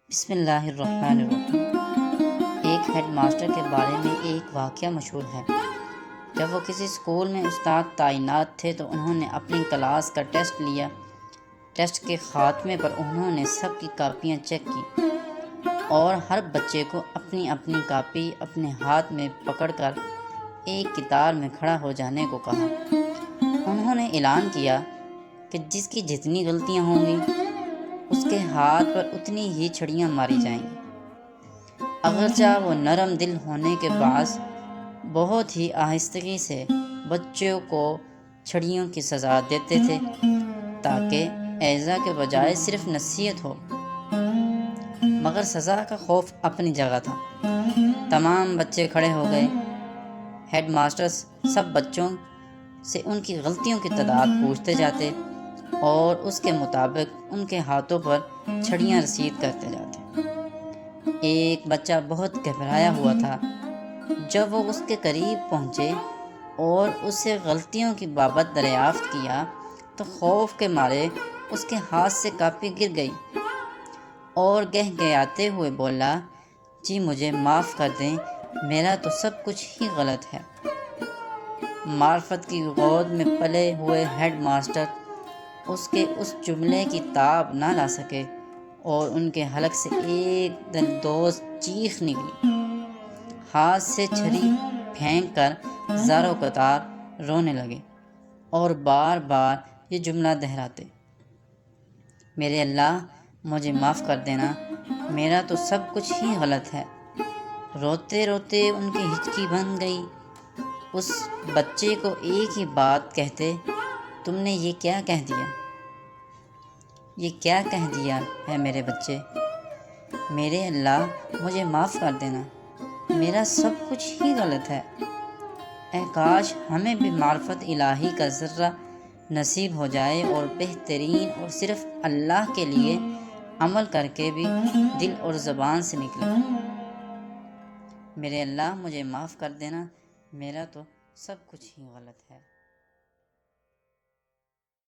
بسم اللہ الرحمن الرحیم۔ ایک ہیڈ ماسٹر کے بارے میں ایک واقعہ مشہور ہے۔ جب وہ کسی اسکول میں استاد تعینات تھے تو انہوں نے اپنی کلاس کا ٹیسٹ لیا۔ ٹیسٹ کے خاتمے پر انہوں نے سب کی کاپیاں چیک کی اور ہر بچے کو اپنی اپنی کاپی اپنے ہاتھ میں پکڑ کر ایک قطار میں کھڑا ہو جانے کو کہا۔ انہوں نے اعلان کیا کہ جس کی جتنی غلطیاں ہوں گی اس کے ہاتھ پر اتنی ہی چھڑیاں ماری جائیں گی۔ اگرچہ وہ نرم دل ہونے کے باعث بہت ہی آہستگی سے بچوں کو چھڑیوں کی سزا دیتے تھے تاکہ ایذا کے بجائے صرف نصیحت ہو، مگر سزا کا خوف اپنی جگہ تھا۔ تمام بچے کھڑے ہو گئے۔ ہیڈ ماسٹر سب بچوں سے ان کی غلطیوں کی تعداد پوچھتے جاتے اور اس کے مطابق ان کے ہاتھوں پر چھڑیاں رسید کرتے جاتے۔ ایک بچہ بہت گھبرایا ہوا تھا۔ جب وہ اس کے قریب پہنچے اور اس سے غلطیوں کی بابت دریافت کیا تو خوف کے مارے اس کے ہاتھ سے کاپی گر گئی اور گہگہاتے ہوئے بولا، جی مجھے معاف کر دیں، میرا تو سب کچھ ہی غلط ہے۔ معرفت کی گود میں پلے ہوئے ہیڈ ماسٹر اس کے اس جملے کی تاب نہ لا سکے اور ان کے حلق سے ایک دلدوز چیخ نکلی۔ ہاتھ سے چھری پھینک کر زار و قطار رونے لگے اور بار بار یہ جملہ دہراتے، میرے اللہ مجھے معاف کر دینا، میرا تو سب کچھ ہی غلط ہے۔ روتے روتے ان کی ہچکی بن گئی۔ اس بچے کو ایک ہی بات کہتے، تم نے یہ کیا کہہ دیا؟ یہ کیا کہہ دیا ہے میرے بچے؟ میرے اللہ مجھے معاف کر دینا، میرا سب کچھ ہی غلط ہے۔ اے کاش ہمیں بھی معرفت الہی کا ذرہ نصیب ہو جائے اور بہترین اور صرف اللہ کے لیے عمل کر کے بھی دل اور زبان سے نکلے، میرے اللہ مجھے معاف کر دینا، میرا تو سب کچھ ہی غلط ہے۔